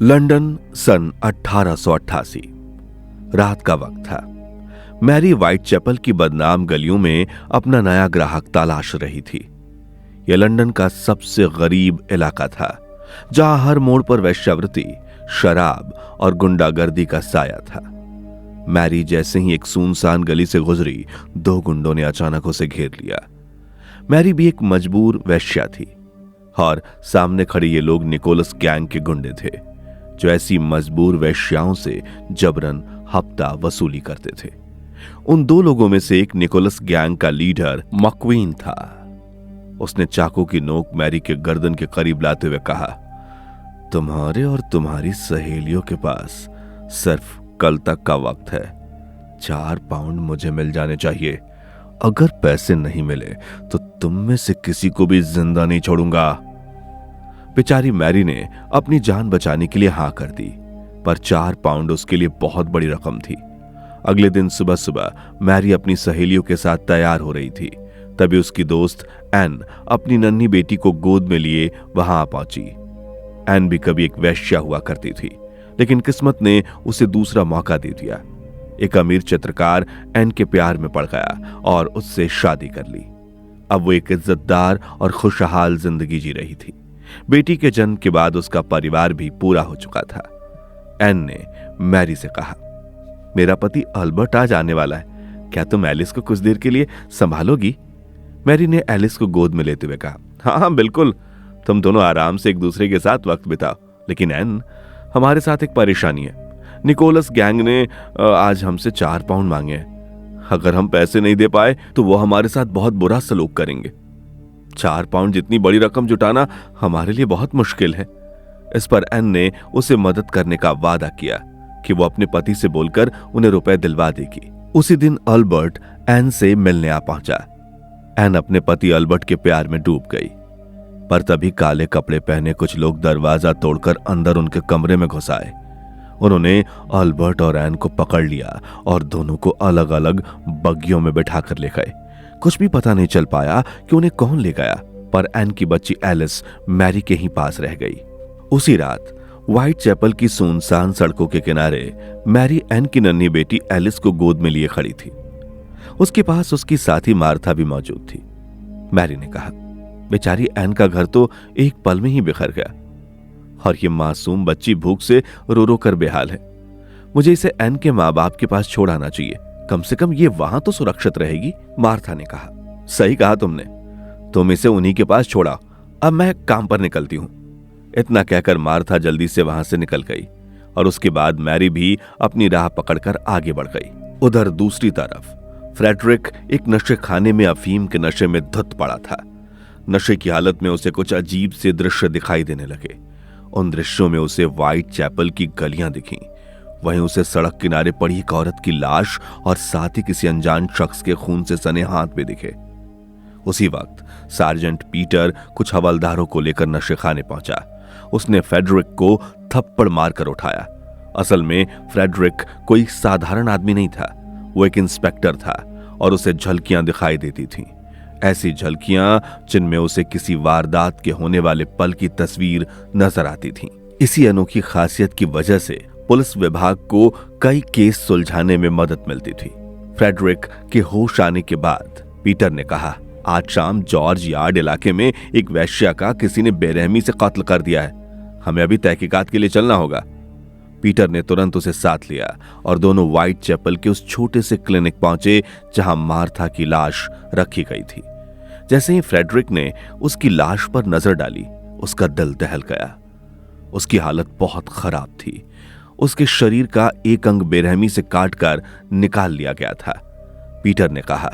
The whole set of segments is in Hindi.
लंदन सन 1888। रात का वक्त था। मैरी व्हाइटचैपल की बदनाम गलियों में अपना नया ग्राहक तलाश रही थी। यह लंदन का सबसे गरीब इलाका था, जहां हर मोड़ पर वेश्यावृत्ति, शराब और गुंडागर्दी का साया था। मैरी जैसे ही एक सुनसान गली से गुजरी, दो गुंडों ने अचानक उसे घेर लिया। मैरी भी एक मजबूर वेश्या थी और सामने खड़े ये लोग निकोलस गैंग के गुंडे थे, जो ऐसी मजबूर वेश्याओं से जबरन हफ्ता वसूली करते थे। उन दो लोगों में से एक निकोलस गैंग का लीडर मक्वीन था। उसने चाकू की नोक मैरी के गर्दन के करीब लाते हुए कहा, तुम्हारे और तुम्हारी सहेलियों के पास सिर्फ कल तक का वक्त है। 4 पाउंड मुझे मिल जाने चाहिए। अगर पैसे नहीं मिले तो तुम में से किसी को भी जिंदा नहीं छोड़ूंगा। बेचारी मैरी ने अपनी जान बचाने के लिए हां कर दी, पर 4 पाउंड उसके लिए बहुत बड़ी रकम थी। अगले दिन सुबह सुबह मैरी अपनी सहेलियों के साथ तैयार हो रही थी, तभी उसकी दोस्त एन अपनी नन्ही बेटी को गोद में लिए वहां आ पहुंची। एन भी कभी एक वेश्या हुआ करती थी, लेकिन किस्मत ने उसे दूसरा मौका दे दिया। एक अमीर चित्रकार एन के प्यार में पड़ गया और उससे शादी कर ली। अब वो एक इज्जतदार और खुशहाल जिंदगी जी रही थी। बेटी के जन्म के बाद उसका परिवार भी पूरा हो चुका था। एन ने मैरी से कहा, मेरा पति अल्बर्ट आज आने वाला है, क्या तुम एलिस को कुछ देर के लिए संभालोगी? मैरी ने एलिस को गोद में लेते हुए कहा, हाँ हाँ बिल्कुल, तुम दोनों आराम से एक दूसरे के साथ वक्त बिताओ। लेकिन एन, हमारे साथ एक परेशानी है। निकोलस गैंग ने आज हमसे 4 पाउंड मांगे हैं। अगर हम पैसे नहीं दे पाए तो वो हमारे साथ बहुत बुरा सलूक करेंगे। 4 पाउंड जितनी बड़ी रकम जुटाना हमारे लिए बहुत मुश्किल है। इस पर एन ने उसे मदद करने का वादा किया कि वो अपने पति से बोलकर उन्हें रुपए दिलवा देगी। उसी दिन अल्बर्ट एन से मिलने आ पहुंचा। एन अपने पति अल्बर्ट के प्यार में डूब गई, पर तभी काले कपड़े पहने कुछ लोग दरवाजा तोड़कर अंदर उनके कमरे में घुस आए। उन्होंने अल्बर्ट और एन को पकड़ लिया और दोनों को अलग अलग बग्गियों में बिठाकर ले गए। कुछ भी पता नहीं चल पाया कि उन्हें कौन ले गया, पर एन की बच्ची एलिस मैरी के ही पास रह गई। उसी रात व्हाइटचैपल की सुनसान सड़कों के किनारे मैरी एन की नन्ही बेटी एलिस को गोद में लिए खड़ी थी। उसके पास उसकी साथी मार्था भी मौजूद थी। मैरी ने कहा, बेचारी एन का घर तो एक पल में ही बिखर गया और ये मासूम बच्ची भूख से रो रो कर बेहाल है। मुझे इसे एन के माँ बाप के पास छोड़ आना चाहिए, कम से कम ये वहां तो सुरक्षित रहेगी। मार्था ने कहा, सही कहा तुमने, तुम इसे उन्हीं के पास छोड़ा, अब मैं काम पर निकलती हूं। इतना कहकर मार्था जल्दी से वहां से निकल गई और उसके बाद मैरी भी अपनी राह पकड़कर आगे बढ़ गई। उधर दूसरी तरफ फ्रेडरिक एक नशे खाने में अफीम के नशे में धुत पड़ा था। नशे की हालत में उसे कुछ अजीब से दृश्य दिखाई देने लगे। उन दृश्यों में उसे व्हाइटचैपल की गलियां दिखीं। वहीं उसे सड़क किनारे पड़ी एक औरत की लाश और साथ ही किसी अनजान शख्स के खून से सने हाथ भी दिखे। उसी वक्त सार्जेंट पीटर कुछ हवलदारों को लेकर नशे खाने पहुंचा। उसने फ्रेडरिक को थप्पड़ मारकर उठाया। असल में फ्रेडरिक कोई साधारण आदमी नहीं था, वो एक इंस्पेक्टर था और उसे झलकियां दिखाई देती थीं। ऐसी झलकियां जिनमें उसे किसी वारदात के होने वाले पल की तस्वीर नजर आती थी। इसी अनोखी खासियत की वजह से पुलिस विभाग को कई केस सुलझाने में मदद मिलती थी। फ्रेडरिक के होश आने के बाद पीटर ने कहा, आज शाम जॉर्ज यार्ड इलाके में एक वेश्या का किसी ने बेरहमी से कत्ल कर दिया है। हमें अभी तहकीकात के लिए चलना होगा। पीटर ने तुरंत उसे साथ लिया और दोनों व्हाइटचैपल के उस छोटे से क्लिनिक पहुंचे जहां मार्था की लाश रखी गई थी। जैसे ही फ्रेडरिक ने उसकी लाश पर नजर डाली, उसका दिल दहल गया। उसकी हालत बहुत खराब थी। उसके शरीर का एक अंग बेरहमी से काटकर निकाल लिया गया था। पीटर ने कहा,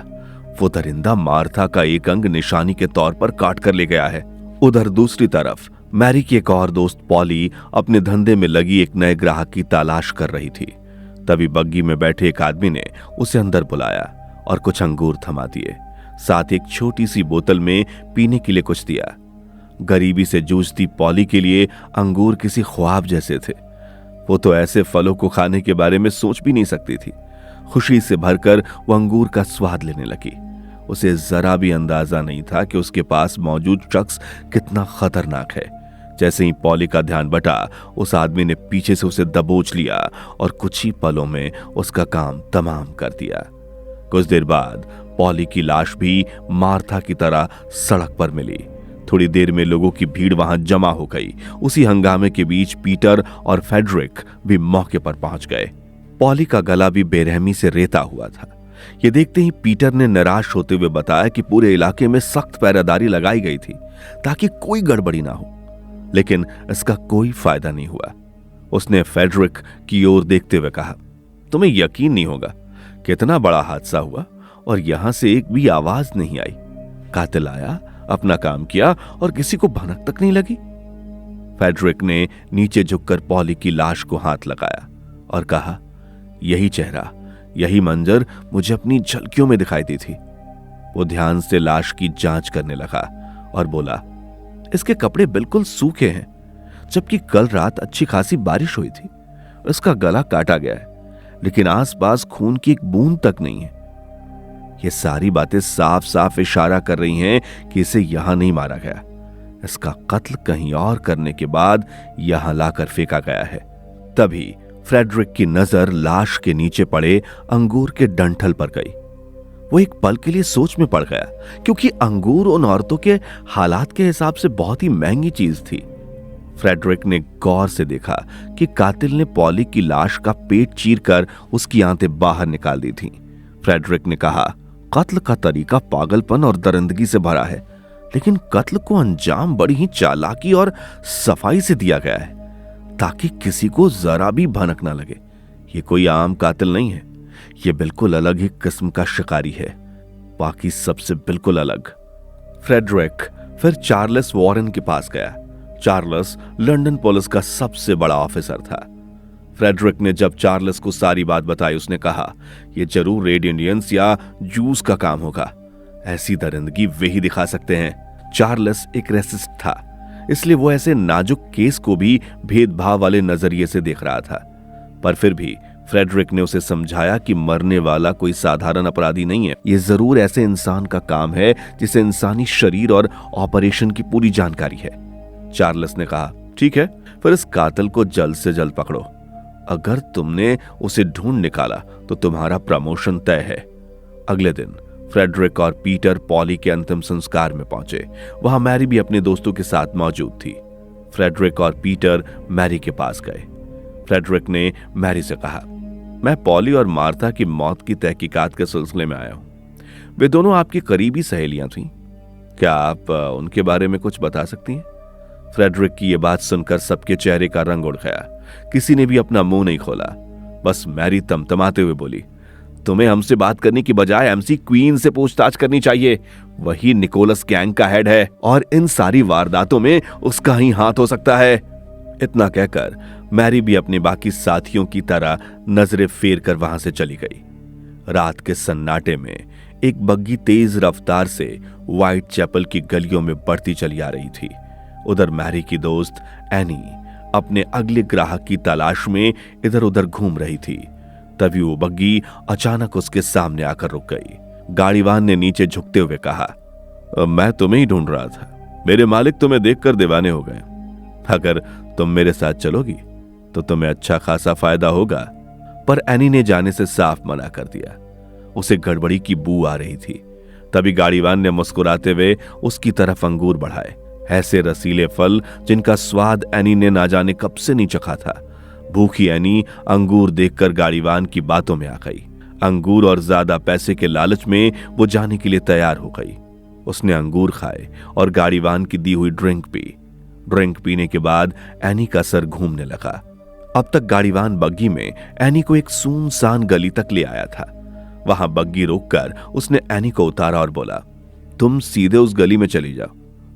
वो दरिंदा मार्था का एक अंग निशानी के तौर पर काट कर ले गया है। उधर दूसरी तरफ मैरी की एक और दोस्त पॉली अपने धंधे में लगी एक नए ग्राहक की तलाश कर रही थी। तभी बग्गी में बैठे एक आदमी ने उसे अंदर बुलाया और कुछ अंगूर थमा दिए, साथ एक छोटी सी बोतल में पीने के लिए कुछ दिया। गरीबी से जूझती पॉली के लिए अंगूर किसी ख्वाब जैसे थे। वो तो ऐसे फलों को खाने के बारे में सोच भी नहीं सकती थी। खुशी से भरकर वो अंगूर का स्वाद लेने लगी। उसे जरा भी अंदाजा नहीं था कि उसके पास मौजूद शख्स कितना खतरनाक है। जैसे ही पॉली का ध्यान बटा, उस आदमी ने पीछे से उसे दबोच लिया और कुछ ही पलों में उसका काम तमाम कर दिया। कुछ देर बाद पॉली की लाश भी मार्था की तरह सड़क पर मिली। थोड़ी देर में लोगों की भीड़ वहां जमा हो गई। उसी हंगामे के बीच पीटर और फेडरिक भी मौके पर पहुंच गए। पॉली का गला भी बेरहमी से रेता हुआ था। ये देखते ही पीटर ने निराश होते हुए बताया कि पूरे इलाके में सख्त पहरेदारी लगाई गई थी ताकि कोई गड़बड़ी ना हो, लेकिन इसका कोई फायदा नहीं हुआ। उसने फेडरिक की ओर देखते हुए कहा, तुम्हें यकीन नहीं होगा, कितना बड़ा हादसा हुआ और यहां से एक भी आवाज नहीं आई। कातिल आया, अपना काम किया और किसी को भनक तक नहीं लगी। फेडरिक ने नीचे झुककर पॉली की लाश को हाथ लगाया और कहा, यही चेहरा, यही मंजर मुझे अपनी झलकियों में दिखाई दी थी। वो ध्यान से लाश की जांच करने लगा और बोला, इसके कपड़े बिल्कुल सूखे हैं, जबकि कल रात अच्छी खासी बारिश हुई थी। इसका गला काटा गया है, लेकिन आसपास खून की एक बूंद तक नहीं है। ये सारी बातें साफ साफ इशारा कर रही हैं कि इसे यहां नहीं मारा गया। इसका कत्ल कहीं और करने के बाद यहां लाकर फेंका गया है। तभी फ्रेडरिक की नजर लाश के नीचे पड़े अंगूर के डंठल पर गई। वो एक पल के लिए सोच में पड़ गया, क्योंकि अंगूर उन औरतों के हालात के हिसाब से बहुत ही महंगी चीज थी। फ्रेडरिक ने गौर से देखा कि कातिल ने पॉली की लाश का पेट चीरकर उसकी आंतें बाहर निकाल दी थीं। फ्रेडरिक ने कहा, कत्ल का तरीका पागलपन और दरिंदगी से भरा है, लेकिन कत्ल को अंजाम बड़ी ही चालाकी और सफाई से दिया गया है ताकि किसी को जरा भी भनक ना लगे। ये कोई आम कातिल नहीं है, ये बिल्कुल अलग ही किस्म का शिकारी है, बाकी सबसे बिल्कुल अलग। फ्रेडरिक फिर चार्ल्स वॉरेन के पास गया। चार्ल्स लंदन पुलिस का सबसे बड़ा ऑफिसर था। फ्रेडरिक ने जब चार्ल्स को सारी बात बताई, उसने कहा, यह जरूर रेड इंडियंस या जूस का काम होगा। ऐसी दरिंदगी वे ही दिखा सकते हैं। चार्ल्स एक रेसिस्ट था, इसलिए वो ऐसे नाजुक केस को भी भेदभाव वाले नजरिए से देख रहा था। पर फिर भी फ्रेडरिक ने उसे समझाया कि मरने वाला कोई साधारण अपराधी नहीं है। ये जरूर ऐसे इंसान का काम है जिसे इंसानी शरीर और ऑपरेशन की पूरी जानकारी है। चार्ल्स ने कहा, ठीक है, फिर इस कातिल को जल्द से जल्द पकड़ो। अगर तुमने उसे ढूंढ निकाला तो तुम्हारा प्रमोशन तय है। अगले दिन फ्रेडरिक और पीटर पॉली के अंतिम संस्कार में पहुंचे। वहां मैरी भी अपने दोस्तों के साथ मौजूद थी। फ्रेडरिक और पीटर मैरी के पास गए। फ्रेडरिक ने मैरी से कहा, मैं पॉली और मार्था की मौत की तहकीकात के सिलसिले में आया हूं। वे दोनों आपकी करीबी सहेलियां थीं। क्या आप उनके बारे में कुछ बता सकती हैं? फ्रेडरिक की यह बात सुनकर सबके चेहरे का रंग उड़ गया। किसी ने भी अपना मुंह नहीं खोला। बस मैरी तमतमाते हुए बोली, तुम्हें हमसे बात करने की बजाय एमसी क्वीन से पूछताछ करनी चाहिए। वही निकोलस गैंग का हेड है और इन सारी वारदातों में उसका ही हाथ हो सकता है। इतना कहकर मैरी भी अपने बाकी साथियों की तरह नजरें फेर कर वहां से चली गई। रात के सन्नाटे में एक बग्गी तेज रफ्तार से व्हाइट चैपल की गलियों में बढ़ती चली आ रही थी। उधर मैरी की दोस्त एनी अपने अगले ग्राहक की तलाश में इधर उधर घूम रही थी। तभी वो बग्गी अचानक उसके सामने आकर रुक गई। गाड़ीवान ने नीचे झुकते हुए कहा, मैं तुम्हें ही ढूंढ रहा था। मेरे मालिक तुम्हें देखकर दीवाने हो गए। अगर तुम मेरे साथ चलोगी तो तुम्हें अच्छा खासा फायदा होगा। पर एनी ने जाने से साफ मना कर दिया। उसे गड़बड़ी की बू आ रही थी। तभी गाड़ीवान ने मुस्कुराते हुए उसकी तरफ अंगूर बढ़ाए, ऐसे रसीले फल जिनका स्वाद एनी ने ना जाने कब से नहीं चखा था। भूखी एनी अंगूर देखकर गाड़ीवान की बातों में आ गई। अंगूर और ज्यादा पैसे के लालच में वो जाने के लिए तैयार हो गई। उसने अंगूर खाए और गाड़ीवान की दी हुई ड्रिंक पी। ड्रिंक पीने के बाद एनी का सर घूमने लगा। अब तक गाड़ीवान बग्गी में एनी को एक सुनसान गली तक ले आया था। वहां बग्गी रोककर उसने एनी को उतारा और बोला, तुम सीधे उस गली में चली जाओ,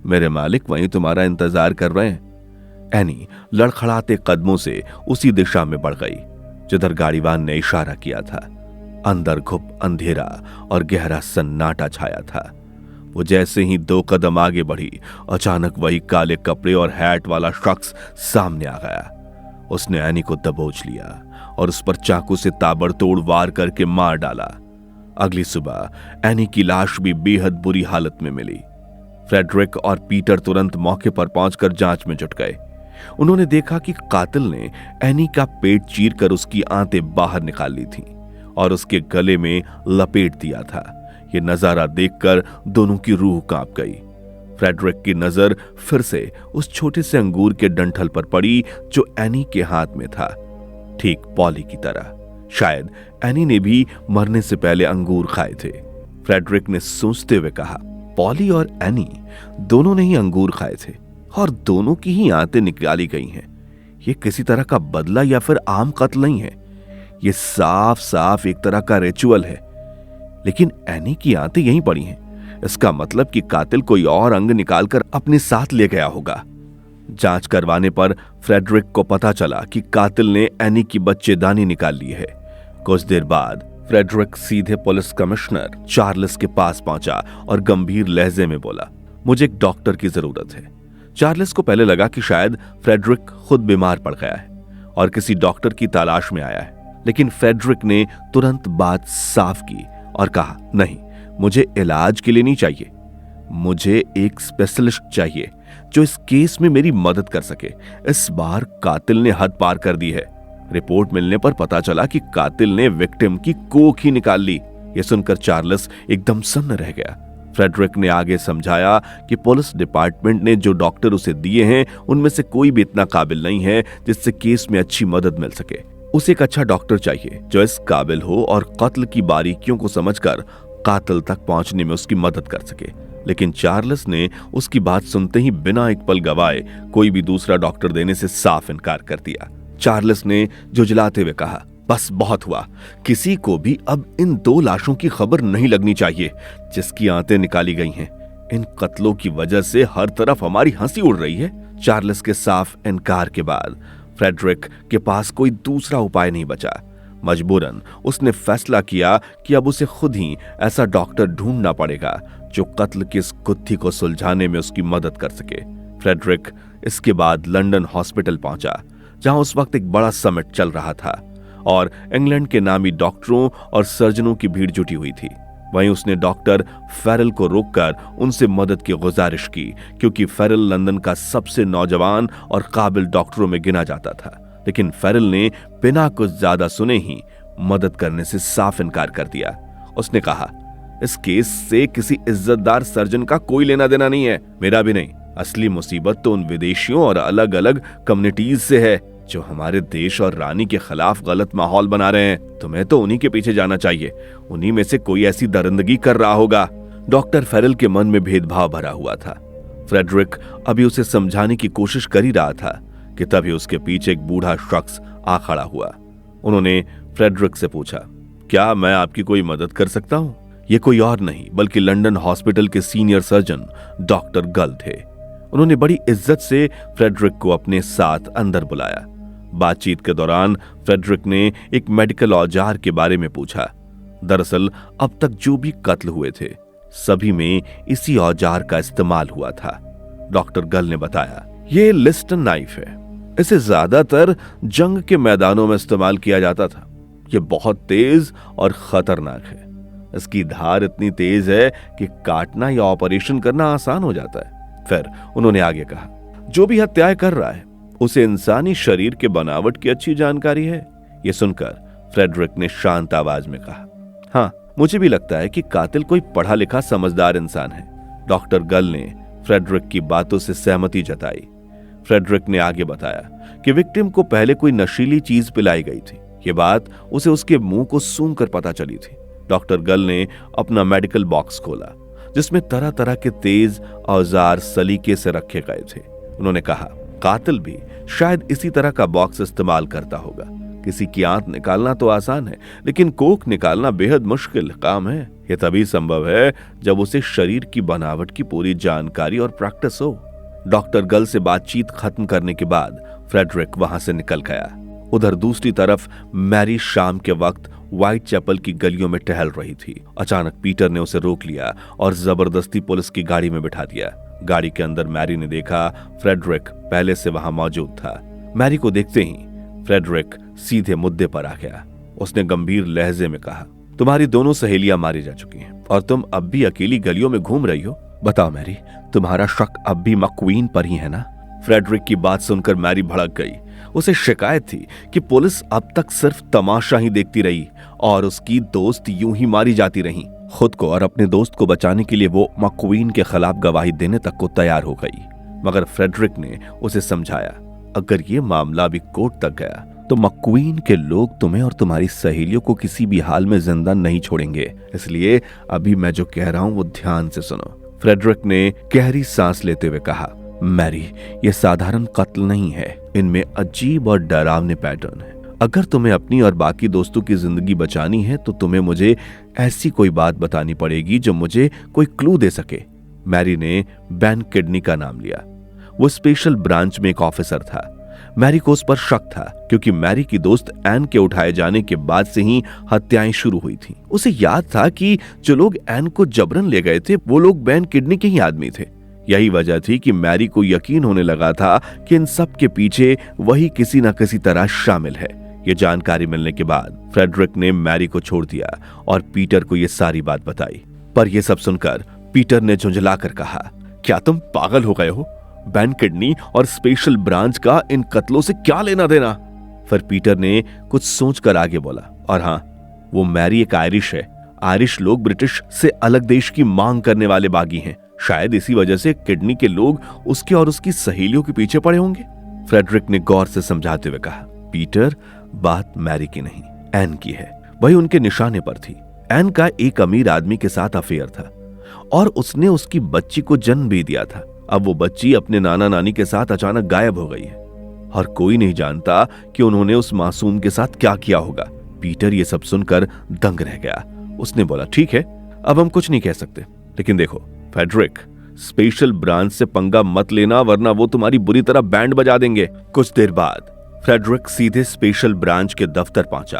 मेरे मालिक वहीं तुम्हारा इंतजार कर रहे हैं। एनी लड़खड़ाते कदमों से उसी दिशा में बढ़ गई जिधर गाड़ीवान ने इशारा किया था। अंदर घुप अंधेरा और गहरा सन्नाटा छाया था। वो जैसे ही 2 कदम आगे बढ़ी, अचानक वही काले कपड़े और हैट वाला शख्स सामने आ गया। उसने एनी को दबोच लिया और उस पर चाकू से ताबड़तोड़ वार करके मार डाला। अगली सुबह एनी की लाश भी बेहद बुरी हालत में मिली। फ्रेडरिक और पीटर तुरंत मौके पर पहुंचकर जांच में जुट गए। उन्होंने देखा कि कातिल ने एनी का पेट चीरकर उसकी आंतें बाहर निकाल ली थीं और उसके गले में लपेट दिया था। यह नजारा देखकर दोनों की रूह कांप गई। फ्रेडरिक की नजर फिर से उस छोटे से अंगूर के डंठल पर पड़ी जो एनी के हाथ में था, ठीक पॉली की तरह। शायद एनी ने भी मरने से पहले अंगूर खाए थे। फ्रेडरिक ने सोचते हुए कहा, पॉली और एनी दोनों ने ही अंगूर खाए थे और दोनों की ही आंतें निकाली गई हैं। यह किसी तरह का बदला या फिर आम कत्ल नहीं है। यह साफ साफ एक तरह का रिचुअल है। लेकिन एनी की आंतें यहीं पड़ी हैं। इसका मतलब कि कातिल कोई और अंग निकालकर अपने साथ ले गया होगा। जांच करवाने पर फ्रेडरिक को पता चला कि कातिल ने एनी की बच्चेदानी निकाल ली है। कुछ देर बाद फ्रेडरिक सीधे पुलिस कमिश्नर चार्ल्स के पास पहुंचा और गंभीर लहजे में बोला, मुझे एक डॉक्टर की जरूरत है। चार्ल्स को पहले लगा कि शायद फ्रेडरिक खुद बीमार पड़ गया है और किसी डॉक्टर की तलाश में आया है, लेकिन फ्रेडरिक ने तुरंत बात साफ की और कहा, नहीं, मुझे इलाज के लिए नहीं चाहिए। मुझे एक स्पेशलिस्ट चाहिए जो इस केस में मेरी मदद कर सके। इस बार कातिल ने हद पार कर दी है। रिपोर्ट मिलने पर पता चला कि कातिल ने विक्टिम की कोख ही निकाल ली। यह सुनकर चार्ल्स एकदम सन्न रह गया। फ्रेडरिक ने आगे समझाया कि पुलिस डिपार्टमेंट ने जो डॉक्टर उसे दिए हैं उनमें से कोई भी इतना काबिल नहीं है जिससे केस में अच्छी मदद मिल सके। उसे एक अच्छा डॉक्टर चाहिए जो इस काबिल हो और कत्ल की बारीकियों को समझकर कातिल तक पहुंचने में उसकी मदद कर सके। लेकिन चार्ल्स ने उसकी बात सुनते ही बिना एक पल गवाए कोई भी दूसरा डॉक्टर देने से साफ इनकार कर दिया। चार्ल्स ने जुझलाते हुए कहा, बस बहुत हुआ। किसी को भी अब इन 2 लाशों की खबर नहीं लगनी चाहिए जिसकी आंतें निकाली गई हैं। इन कत्लों की वजह से हर तरफ हमारी हंसी उड़ रही है। चार्ल्स के साफ इनकार के बाद फ्रेडरिक के पास कोई दूसरा उपाय नहीं बचा। मजबूरन उसने फैसला किया कि अब उसे खुद ही ऐसा डॉक्टर ढूंढना पड़ेगा जो कत्ल की इस गुत्थी को सुलझाने में उसकी मदद कर सके। फ्रेडरिक इसके बाद लंदन हॉस्पिटल पहुंचा, जहां उस वक्त एक बड़ा समिट चल रहा था और इंग्लैंड के नामी डॉक्टरों और सर्जनों की भीड़ जुटी हुई थी। वहीं उसने डॉक्टर फेरल को रोककर उनसे मदद की गुजारिश की, क्योंकि फेरल लंदन का सबसे नौजवान और काबिल डॉक्टरों में गिना जाता था। लेकिन फेरल ने बिना कुछ ज्यादा सुने ही मदद करने से साफ इनकार कर दिया। उसने कहा, इस केस से किसी इज्जतदार सर्जन का कोई लेना देना नहीं है, मेरा भी नहीं। असली मुसीबत तो उन विदेशियों और अलग अलग कम्युनिटीज से है जो हमारे देश और रानी के खिलाफ गलत माहौल बना रहे हैं। तुम्हें तो उन्हीं के पीछे जाना चाहिए। उन्हीं में से कोई ऐसी दरिंदगी कर रहा होगा। डॉक्टर फेरल के मन में भेदभाव भरा हुआ था। फ्रेडरिक अभी उसे समझाने की कोशिश कर ही रहा था कि तभी उसके पीछे एक बूढ़ा शख्स आ खड़ा हुआ। उन्होंने फ्रेडरिक से पूछा, क्या मैं आपकी कोई मदद कर सकता हूं? ये कोई और नहीं बल्कि लंदन हॉस्पिटल के सीनियर सर्जन डॉक्टर गल थे। उन्होंने बड़ी इज्जत से फ्रेडरिक को अपने साथ अंदर बुलाया। बातचीत के दौरान फ्रेडरिक ने एक मेडिकल औजार के बारे में पूछा। दरअसल अब तक जो भी कत्ल हुए थे सभी में इसी औजार का इस्तेमाल हुआ था। डॉक्टर गल ने बताया, ये लिस्टन नाइफ है। इसे ज्यादातर जंग के मैदानों में इस्तेमाल किया जाता था। यह बहुत तेज और खतरनाक है। इसकी धार इतनी तेज है कि काटना या ऑपरेशन करना आसान हो जाता है। फिर उन्होंने आगे कहा, जो भी हत्याएं कर रहा है उसे इंसानी शरीर के बनावट की अच्छी जानकारी है। यह सुनकर फ्रेडरिक ने शांत आवाज में कहा, हाँ, मुझे भी लगता है कि कातिल कोई पढ़ा लिखा समझदार इंसान है। डॉक्टर गल ने फ्रेडरिक की बातों से सहमति जताई। फ्रेडरिक ने आगे बताया कि विक्टिम को पहले कोई नशीली चीज पिलाई गई थी। यह बात उसे उसके मुंह को सूंघकर पता चली थी। डॉक्टर गल ने अपना मेडिकल बॉक्स खोला जिसमें तरह तरह के तेज औजार सलीके से रखे गए थे। उन्होंने कहा, कातिल भी शायद इसी तरह का बॉक्स इस्तेमाल करता होगा। किसी की आंत निकालना तो आसान है, लेकिन कोख निकालना बेहद मुश्किल काम है। यह तभी संभव है जब उसे शरीर की बनावट की पूरी जानकारी और प्रैक्टिस हो। डॉक्टर गल से बातचीत खत्म करने के बाद फ्रेडरिक वहां से निकल गया। उधर दूसरी तरफ मैरी शाम के वक्त व्हाइट चैपल की गलियों में टहल रही थी। अचानक पीटर ने उसे रोक लिया और जबरदस्ती पुलिस की गाड़ी में बिठा दिया। गाड़ी के अंदर मैरी ने देखा फ्रेडरिक पहले से वहां मौजूद था। मैरी को देखते ही फ्रेडरिक सीधे मुद्दे पर आ गया। उसने गंभीर लहजे में कहा, तुम्हारी दोनों सहेलियां मारी जा चुकी हैं और तुम अब भी अकेली गलियों में घूम रही हो। बताओ मैरी, तुम्हारा शक अब भी मक्वीन पर ही है ना? फ्रेडरिक की बात सुनकर मैरी भड़क गई। उसे शिकायत थी कि पुलिस अब तक सिर्फ तमाशा ही देखती रही और उसकी दोस्त यूं ही मारी जाती रहीं। खुद को और अपने दोस्त को बचाने के लिए वो मक्वीन के खिलाफ गवाही देने तक को तैयार हो गई। मगर फ्रेडरिक ने उसे समझाया, अगर ये मामला भी कोर्ट तक गया तो मक्वीन के लोग तुम्हें और तुम्हारी सहेलियों को किसी भी हाल में जिंदा नहीं छोड़ेंगे। इसलिए अभी मैं जो कह रहा हूं वो ध्यान से सुनो। फ्रेडरिक ने गहरी सांस लेते हुए कहा, मैरी, ये साधारण कत्ल नहीं है, इनमें अजीब और डरावने पैटर्न है। अगर तुम्हें अपनी और बाकी दोस्तों की जिंदगी बचानी है तो तुम्हें मुझे ऐसी कोई बात बतानी पड़ेगी जो मुझे कोई क्लू दे सके। मैरी ने बेन किडनी का नाम लिया। वो स्पेशल ब्रांच में एक ऑफिसर था। मैरी को उस पर शक था क्योंकि मैरी की दोस्त एन के उठाए जाने के बाद से ही हत्याएं शुरू हुई थीं। उसे याद था कि जो लोग एन को जबरन ले गए थे वो लोग बेन किडनी के ही आदमी थे। यही वजह थी कि मैरी को यकीन होने लगा था कि इन सब के पीछे वही किसी न किसी तरह शामिल है। ये जानकारी मिलने के बाद फ्रेडरिक ने मैरी को छोड़ दिया और पीटर को ये सारी बात बताई। पर यह सब सुनकर पीटर ने झुंझलाकर कहा, क्या तुम पागल हो गए हो? बेन किडनी और स्पेशल ब्रांच का इन कत्लों से क्या लेना देना? फिर पीटर ने कुछ सोचकर आगे बोला, और हाँ, वो मैरी एक आयरिश है। आयरिश लोग ब्रिटिश से अलग देश की मांग करने वाले बागी हैं। शायद इसी वजह से किडनी के लोग उसके और उसकी सहेलियों के पीछे पड़े होंगे। फ्रेडरिक ने गौर से समझाते हुए कहा, पीटर, बात मैरी की नहीं, एन की है। वही उनके निशाने पर थी। एन का एक अमीर आदमी के साथ अफेयर था और उसने उसकी बच्ची को जन्म भी दिया था। अब वो बच्ची अपने नाना नानी के साथ अचानक गायब हो गई है और कोई नहीं जानता कि उन्होंने उस मासूम के साथ क्या किया होगा। पीटर ये सब सुनकर दंग रह गया। उसने बोला, ठीक है, अब हम कुछ नहीं कह सकते, लेकिन देखो फ्रेडरिक, स्पेशल ब्रांच से पंगा मत लेना वरना वो तुम्हारी बुरी तरह बैंड बजा देंगे। कुछ देर बाद फ्रेडरिक सीधे स्पेशल ब्रांच के दफ्तर पहुंचा।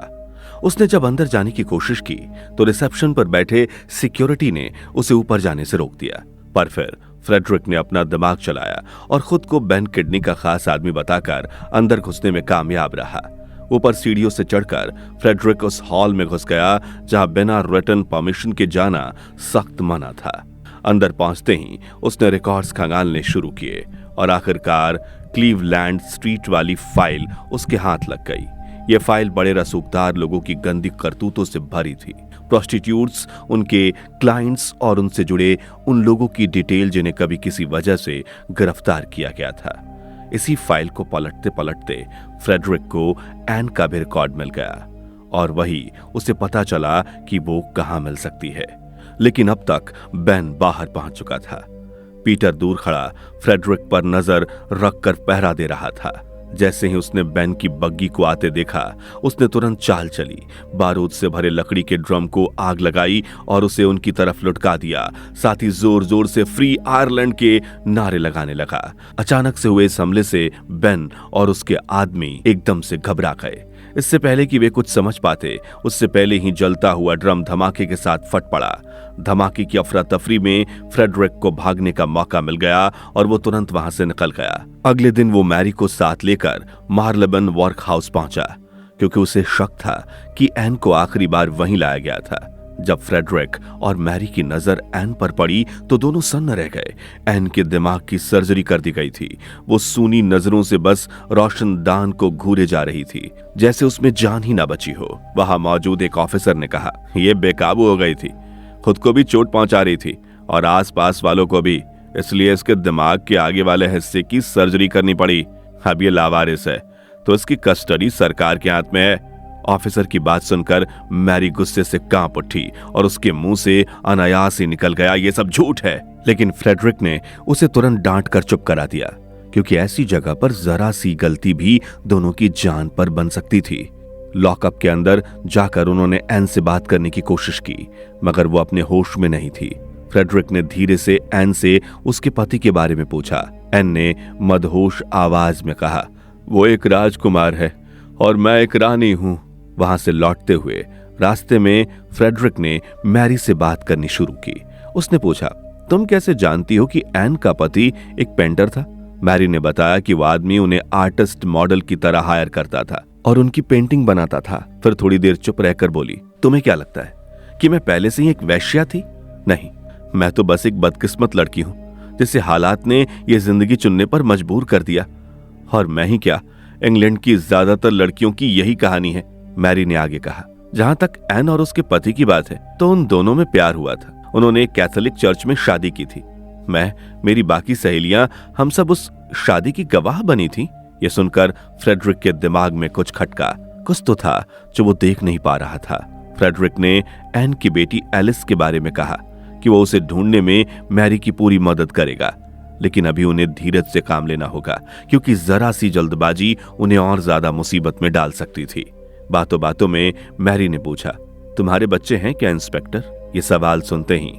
उसने जब अंदर जाने की कोशिश की तो रिसेप्शन पर बैठे सिक्योरिटी ने उसे ऊपर जाने से रोक दिया। पर फिर फ्रेडरिक ने अपना दिमाग चलाया और खुद को बेन किडनी का खास आदमी बताकर अंदर घुसने में कामयाब रहा। ऊपर सीढ़ियों से चढ़कर फ्रेडरिक उस हॉल में घुस गया जहां बिना रिटन परमिशन के जाना सख्त मना था। अंदर पहुंचते ही उसने रिकॉर्ड्स खंगालने शुरू किए और आखिरकार क्लीवलैंड स्ट्रीट वाली फाइल उसके हाथ लग गई। यह फाइल बड़े रसूखदार लोगों की गंदी करतूतों से भरी थी। प्रोस्टिट्यूट्स, उनके क्लाइंट्स और उनसे जुड़े उन लोगों की डिटेल जिन्हें कभी किसी वजह से गिरफ्तार किया गया था। इसी फाइल को पलटते पलटते फ्रेडरिक को एन का भी रिकॉर्ड मिल गया और वही उसे पता चला कि वो कहां मिल सकती है। लेकिन अब तक बेन बाहर पहुंच चुका था। पीटर दूर खड़ा फ्रेडरिक पर नजर रखकर पहरा दे रहा था। जैसे ही उसने बेन की बग्गी को आते देखा, उसने तुरंत चाल चली, बारूद से भरे लकड़ी के ड्रम को आग लगाई और उसे उनकी तरफ लुढ़का दिया। साथ ही जोर जोर से फ्री आयरलैंड के नारे लगाने लगा। अचानक से हुए इस हमले से बेन और उसके आदमी एकदम से घबरा गए। इससे पहले कि वे कुछ समझ पाते, उससे पहले ही जलता हुआ ड्रम धमाके के साथ फट पड़ा। धमाके की अफरा तफरी में फ्रेडरिक को भागने का मौका मिल गया और वो तुरंत वहां से निकल गया। अगले दिन वो मैरी को साथ लेकर मार्लेबन वर्क हाउस पहुंचा क्योंकि उसे शक था कि एन को आखिरी बार वहीं लाया गया था। जब फ्रेडरिक और मैरी की नजर एन पर पड़ी तो दोनों सन्न रह गए। एन के दिमाग की सर्जरी कर दी गई थी। वो सूनी नजरों से बस रोशनदान को घूरे जा रही थी, जैसे उसमें जान ही ना बची हो। वहां मौजूद एक ऑफिसर ने कहा, ये बेकाबू हो गई थी, खुद को भी चोट पहुंचा रही थी और आसपास वालों को भी, इसलिए इसके दिमाग के आगे वाले हिस्से की सर्जरी करनी पड़ी। अब ये लावारिस है तो इसकी कस्टडी सरकार के हाथ में है। ऑफिसर की बात सुनकर मैरी गुस्से से कांप उठी और उसके मुंह से अनायास ही निकल गया, ये सब झूठ है। लेकिन फ्रेडरिक ने उसे तुरंत डांट कर चुप करा दिया क्योंकि ऐसी जगह पर जरा सी गलती भी दोनों की जान पर बन सकती थी। लॉकअप के अंदर जाकर उन्होंने एन से बात करने की कोशिश की मगर वो अपने होश में नहीं थी। फ्रेडरिक ने धीरे से एन से उसके पति के बारे में पूछा। एन ने मदहोश आवाज में कहा, वो एक राजकुमार है और मैं एक रानी हूं। वहां से लौटते हुए रास्ते में फ्रेडरिक ने मैरी से बात करनी शुरू की। उसने पूछा, तुम कैसे जानती हो कि एन का पति एक पेंटर था? मैरी ने बताया कि वो आदमी उन्हें आर्टिस्ट मॉडल की तरह हायर करता था और उनकी पेंटिंग बनाता था। फिर थोड़ी देर चुप रहकर बोली, तुम्हें क्या लगता है कि मैं पहले से ही एक वेश्या थी? नहीं, मैं तो बस एक बदकिस्मत लड़की हूं जिसे हालात ने यह जिंदगी चुनने पर मजबूर कर दिया। और मैं ही क्या, इंग्लैंड की ज्यादातर लड़कियों की यही कहानी है, मैरी ने आगे कहा। जहां तक एन और उसके पति की बात है तो उन दोनों में प्यार हुआ था। उन्होंने एक कैथोलिक चर्च में शादी की थी। मैं, मेरी बाकी सहेलियां, हम सब उस शादी की गवाह बनी थी। यह सुनकर फ्रेडरिक के दिमाग में कुछ खटका। कुछ तो था जो वो देख नहीं पा रहा था। फ्रेडरिक ने एन की बेटी एलिस के बारे में कहा कि वो उसे ढूंढने में मैरी की पूरी मदद करेगा, लेकिन अभी उन्हें धीरज से काम लेना होगा, क्योंकि जरा सी जल्दबाजी उन्हें और ज्यादा मुसीबत में डाल सकती थी। बातों बातों में मैरी ने पूछा, तुम्हारे बच्चे हैं क्या इंस्पेक्टर? ये सवाल सुनते ही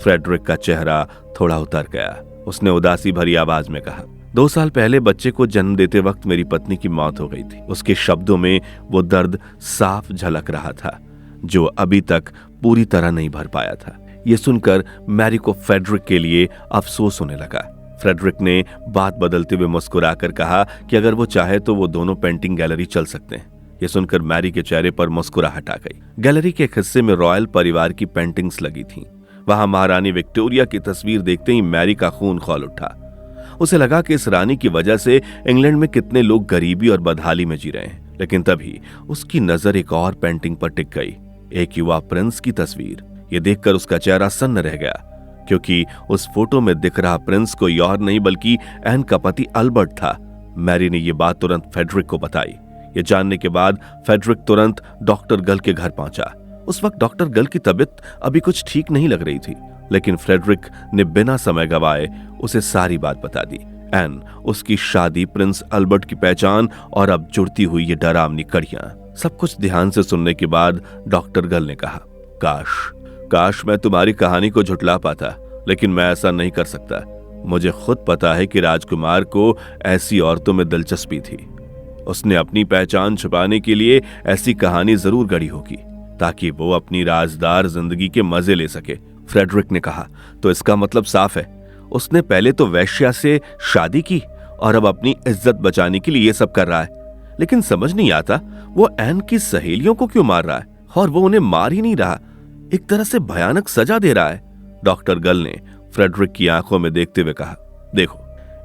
फ्रेडरिक का चेहरा थोड़ा उतर गया। उसने उदासी भरी आवाज में कहा, 2 साल पहले बच्चे को जन्म देते वक्त मेरी पत्नी की मौत हो गई थी। उसके शब्दों में वो दर्द साफ झलक रहा था जो अभी तक पूरी तरह नहीं भर पाया था। ये सुनकर मैरी को फ्रेडरिक के लिए अफसोस होने लगा। फ्रेडरिक ने बात बदलते हुए मुस्कुराकर कहा कि अगर वो चाहे तो वो दोनों पेंटिंग गैलरी चल सकते हैं। यह सुनकर मैरी के चेहरे पर मुस्कुराहट आ गई। गैलरी के एक हिस्से में रॉयल परिवार की पेंटिंग्स लगी थीं। वहां महारानी विक्टोरिया की तस्वीर देखते ही मैरी का खून खौल उठा। उसे लगा कि इस रानी की वजह से इंग्लैंड में कितने लोग गरीबी और बदहाली में जी रहे हैं। लेकिन तभी उसकी नजर एक और पेंटिंग पर टिक गई, एक युवा प्रिंस की तस्वीर। ये देखकर उसका चेहरा सन्न रह गया, क्योंकि उस फोटो में दिख रहा प्रिंस कोई और नहीं बल्कि एन का पति अल्बर्ट था। मैरी ने यह बात तुरंत फ्रेडरिक को बताई। ये जानने के बाद फ्रेडरिक तुरंत डॉक्टर गल के घर पहुंचा। उस वक्त डॉक्टर गल की तबीयत अभी कुछ ठीक नहीं लग रही थी, लेकिन फ्रेडरिक ने बिना समय गवाए उसे सारी बात बता दी। एन, उसकी शादी, प्रिंस अल्बर्ट की पहचान और अब जुड़ती हुई ये डरावनी कड़ियां, सब कुछ ध्यान से सुनने के बाद डॉक्टर गल ने कहा, काश मैं तुम्हारी कहानी को झुठला पाता, लेकिन मैं ऐसा नहीं कर सकता। मुझे खुद पता है कि राजकुमार को ऐसी औरतों में दिलचस्पी थी। उसने अपनी पहचान छुपाने के लिए ऐसी कहानी जरूर गढ़ी होगी ताकि वो अपनी राजदार जिंदगी के मजे ले सके। फ्रेडरिक ने कहा, तो इसका मतलब साफ है, उसने पहले तो वैश्या से शादी की और अब अपनी इज्जत बचाने के लिए ये सब कर रहा है। लेकिन समझ नहीं आता वो एन की सहेलियों को क्यों मार रहा है, और वो उन्हें मार ही नहीं रहा, एक तरह से भयानक सजा दे रहा है। डॉक्टर गल ने फ्रेडरिक की आंखों में देखते हुए कहा, देखो,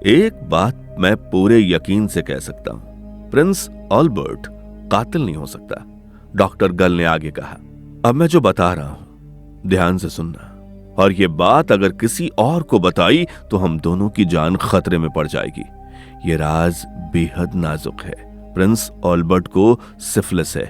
एक बात मैं पूरे यकीन से कह सकता हूं, प्रिंस अल्बर्ट कातिल नहीं हो सकता। डॉक्टर गल ने आगे कहा, अब मैं जो बता रहा हूं ध्यान से सुनना, और ये बात अगर किसी और को बताई तो हम दोनों की जान खतरे में पड़ जाएगी। ये राज बेहद नाजुक है। प्रिंस अल्बर्ट को सिफिलिस है।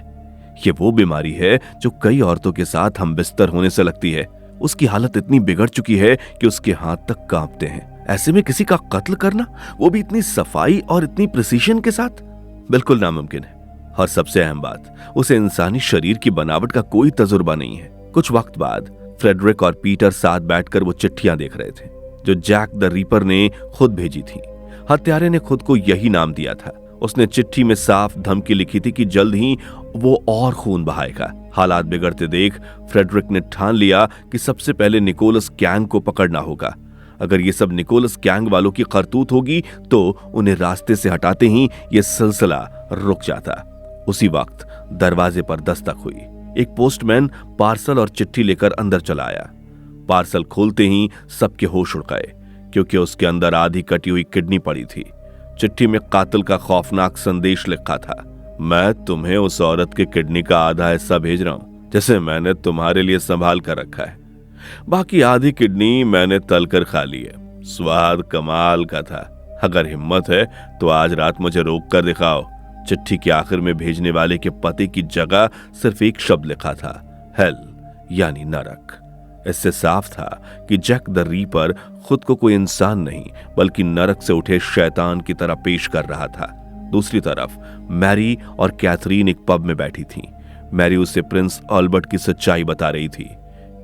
ये वो बीमारी है जो कई औरतों के साथ हम बिस्तर होने से लगती है। उसकी हालत इतनी बिगड़ चुकी है कि उसके हाथ तक कांपते हैं। ऐसे में किसी का कत्ल करना, वो भी इतनी सफाई और इतनी प्रिसीजन के साथ, बिल्कुल नामुमकिन है। और सबसे अहम बात, उसे इंसानी शरीर की बनावट का कोई तजुर्बा नहीं है। कुछ वक्त बाद फ्रेडरिक और पीटर साथ बैठकर वो चिट्ठियां देख रहे थे जो जैक द रीपर ने खुद भेजी थी। हत्यारे ने खुद को यही नाम दिया था। उसने चिट्ठी में साफ धमकी लिखी थी कि जल्द ही वो और खून बहाएगा। हालात बिगड़ते देख फ्रेडरिक ने ठान लिया कि सबसे पहले निकोलस गैंग को पकड़ना होगा। अगर ये सब निकोलस गैंग वालों की करतूत होगी तो उन्हें रास्ते से हटाते ही ये सिलसिला रुक जाता। उसी वक्त दरवाजे पर दस्तक हुई। एक पोस्टमैन पार्सल और चिट्ठी लेकर अंदर चला आया। पार्सल खोलते ही सबके होश उड़ गए, क्योंकि उसके अंदर आधी कटी हुई किडनी पड़ी थी। चिट्ठी में कातिल का खौफनाक संदेश लिखा था, मैं तुम्हें उस औरत के किडनी का आधा हिस्सा भेज रहा हूं जिसे मैंने तुम्हारे लिए संभाल कर रखा है। बाकी आधी किडनी मैंने तल कर खा ली है। स्वाद कमाल का था। अगर हिम्मत है तो आज रात मुझे रोक कर दिखाओ। चिट्ठी के आखिर में भेजने वाले के पते की जगह सिर्फ एक शब्द लिखा था, हेल, यानी नरक। इससे साफ था कि जैक द रीपर खुद को कोई इंसान नहीं बल्कि नरक से उठे शैतान की तरह पेश कर रहा था। दूसरी तरफ मैरी और कैथरीन एक पब में बैठी थीं। मैरी उसे प्रिंस अल्बर्ट की सच्चाई बता रही थी